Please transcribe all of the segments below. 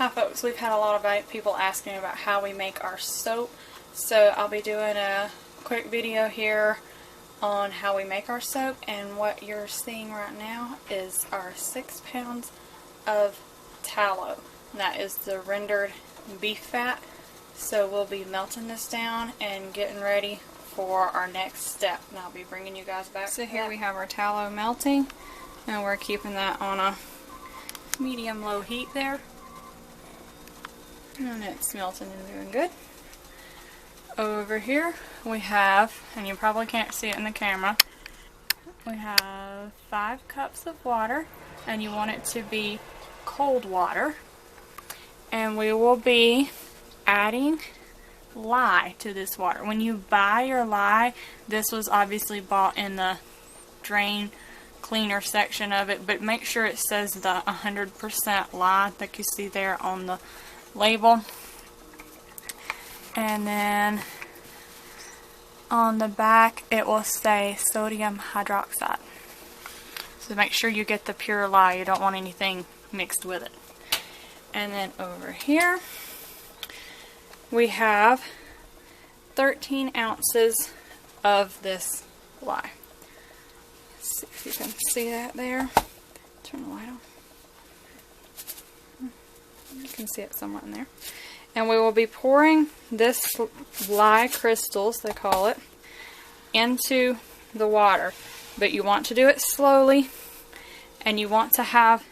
Hi folks, we've had a lot of people asking about how we make our soap, so I'll be doing a quick video here on how we make our soap, and what you're seeing right now is our 6 pounds of tallow. That is the rendered beef fat, so we'll be melting this down and getting ready for our next step, and I'll be bringing you guys back. So here we have our tallow melting, and we're keeping that on a medium-low heat there. And it's melting and doing good. Over here we have, and you probably can't see it in the camera, we have 5 cups of water, and you want it to be cold water. And we will be adding lye to this water. When you buy your lye, this was obviously bought in the drain cleaner section of it, but make sure it says the 100% lye like you see there on the label. And then on the back it will say sodium hydroxide. So make sure you get the pure lye. You don't want anything mixed with it. And then over here we have 13 ounces of this lye. Let's see if you can see that there. Turn the light on. You can see it somewhat in there. And we will be pouring this lye crystals, they call it, into the water. But you want to do it slowly, and you want to have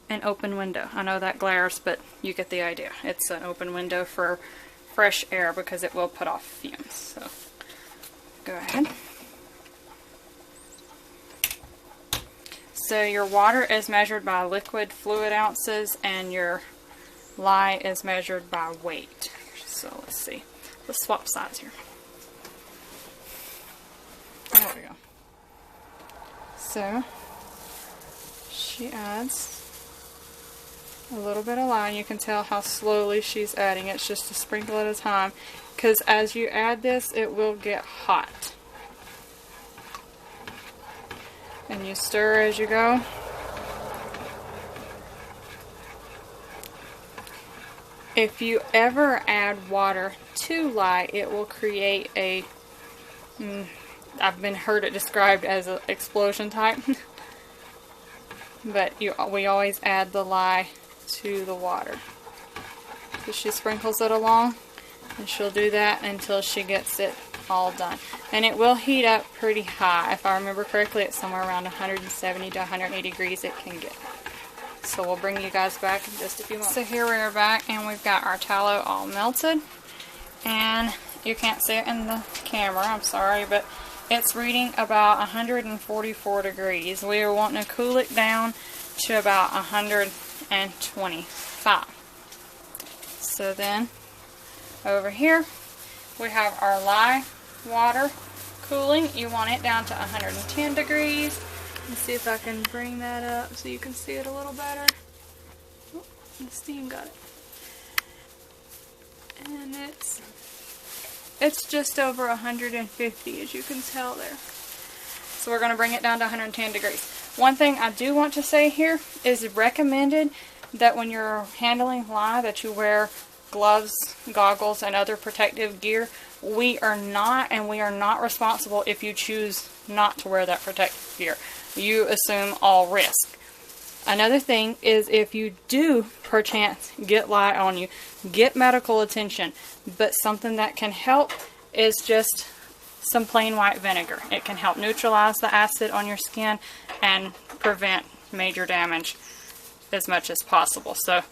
an open window. I know that glares, but you get the idea. It's an open window for fresh air because it will put off fumes. So go ahead. So your water is measured by liquid fluid ounces, and your lye is measured by weight. So let's see. Let's swap sides here. There we go. So she adds a little bit of lye. You can tell how slowly she's adding. It's just a sprinkle at a time, because as you add this, it will get hot. And you stir as you go. If you ever add water to lye, it will create a, I've heard it described as an explosion type. But we always add the lye to the water. So she sprinkles it along, and she'll do that until she gets it all done. And it will heat up pretty high. If I remember correctly, it's somewhere around 170 to 180 degrees it can get. So we'll bring you guys back in just a few moments. So here we are back, and we've got our tallow all melted. And you can't see it in the camera, I'm sorry, but it's reading about 144 degrees. We are wanting to cool it down to about 125. So then, over here, we have our lye water cooling. You want it down to 110 degrees. Let's see if I can bring that up so you can see it a little better. Oh, the steam got it. And it's just over 150, as you can tell there. So we're going to bring it down to 110 degrees. One thing I do want to say here is recommended that when you're handling lye that you wear gloves, goggles, and other protective gear. We are not responsible if you choose not to wear that protective gear. You assume all risk. Another thing is, if you do perchance get lye on you, get medical attention. But something that can help is just some plain white vinegar. It can help neutralize the acid on your skin and prevent major damage as much as possible. So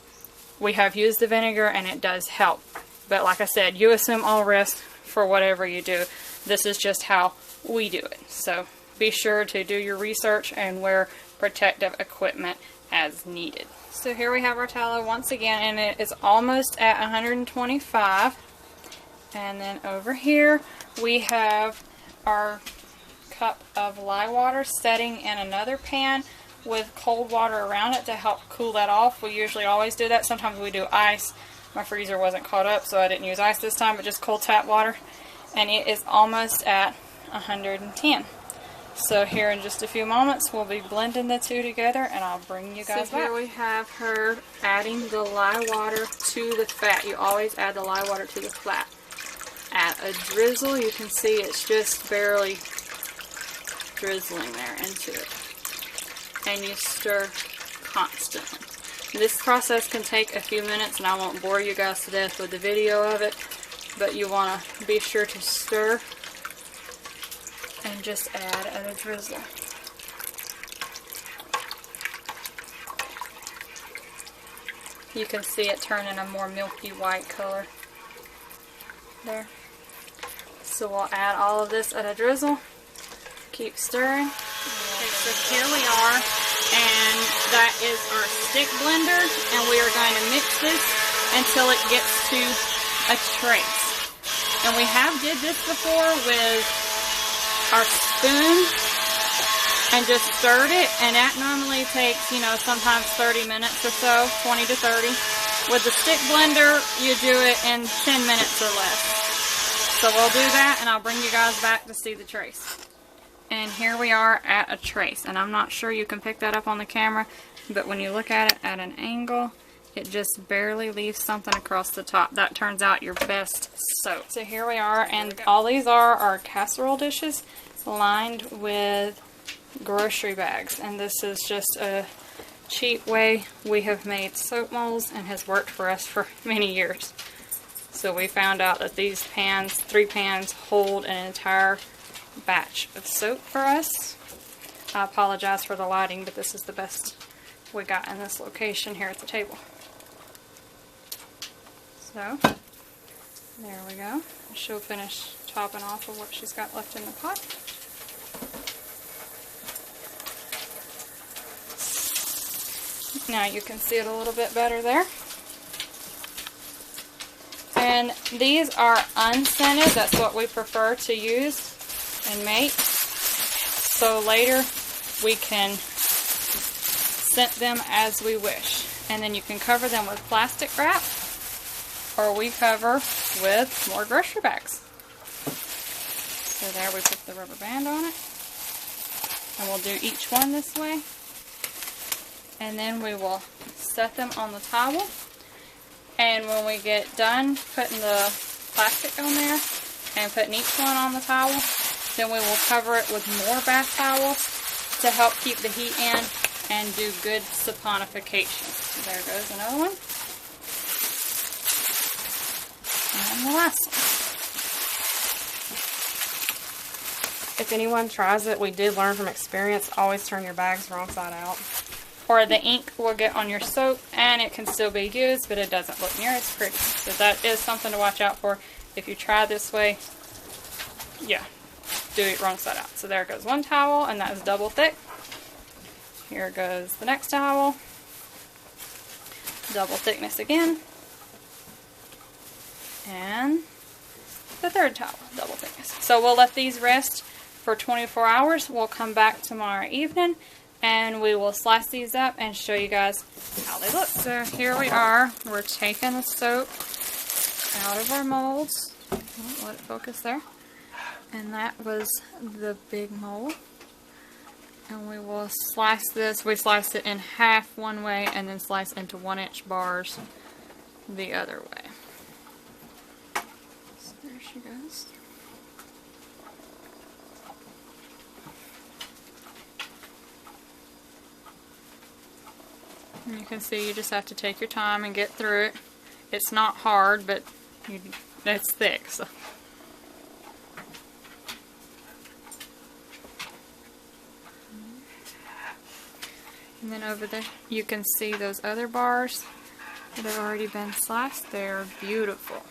we have used the vinegar, and it does help. But like I said, you assume all risk for whatever you do. This is just how we do it. So be sure to do your research and wear protective equipment as needed. So here we have our tallow once again, and it is almost at 125. And then over here we have our cup of lye water setting in another pan with cold water around it to help cool that off. We usually always do that. Sometimes we do ice. My freezer wasn't caught up, so I didn't use ice this time, but just cold tap water. And it is almost at 110. So here in just a few moments, we'll be blending the two together, and I'll bring you guys back. So here we have her adding the lye water to the fat. You always add the lye water to the fat. At a drizzle, you can see it's just barely drizzling there into it. And you stir constantly. This process can take a few minutes, and I won't bore you guys to death with the video of it, but you want to be sure to stir and just add at a drizzle. You can see it turning a more milky white color there. So we'll add all of this at a drizzle. Keep stirring. Okay, so here we are, and that is our stick blender, and we are going to mix this until it gets to a trace. And we have did this before with our spoon and just stirred it, and that normally takes, you know, sometimes 30 minutes or so, 20 to 30. With the stick blender, you do it in 10 minutes or less. So we'll do that, and I'll bring you guys back to see the trace. And here we are at a trace, and I'm not sure you can pick that up on the camera, but when you look at it at an angle, it just barely leaves something across the top. That turns out your best soap. So here we are, and all these are our casserole dishes lined with grocery bags. And this is just a cheap way we have made soap molds, and has worked for us for many years. So we found out that these pans, 3 pans, hold an entire batch of soap for us. I apologize for the lighting, but this is the best we got in this location here at the table. So, there we go. She'll finish topping off of what she's got left in the pot. Now you can see it a little bit better there. And these are unscented. That's what we prefer to use and make. So later we can scent them as we wish. And then you can cover them with plastic wrap, or we cover with more grocery bags. So there we put the rubber band on it. And we'll do each one this way. And then we will set them on the towel. And when we get done putting the plastic on there and putting each one on the towel, then we will cover it with more bath towels to help keep the heat in and do good saponification. So there goes another one. And the last one. If anyone tries it, we did learn from experience, always turn your bags wrong side out. Or the ink will get on your soap and it can still be used, but it doesn't look near as pretty. So that is something to watch out for. If you try this way, yeah, do it wrong side out. So there goes one towel, and that is double thick. Here goes the next towel. Double thickness again. And the third towel, double thickness. So we'll let these rest for 24 hours. We'll come back tomorrow evening, and we will slice these up and show you guys how they look. So here we are. We're taking the soap out of our molds. Oh, let it focus there. And that was the big mold. And we will slice this. We sliced it in half one way and then slice into 1-inch bars the other way. So there she goes. And you can see you just have to take your time and get through it. It's not hard, but it's thick. So. And then over there, you can see those other bars that have already been sliced. They're beautiful.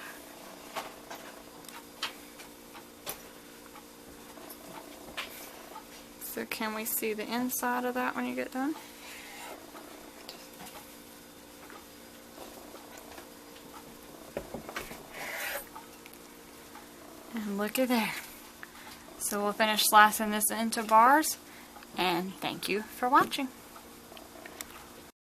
So can we see the inside of that when you get done? And look at there. So we'll finish slicing this into bars, and thank you for watching.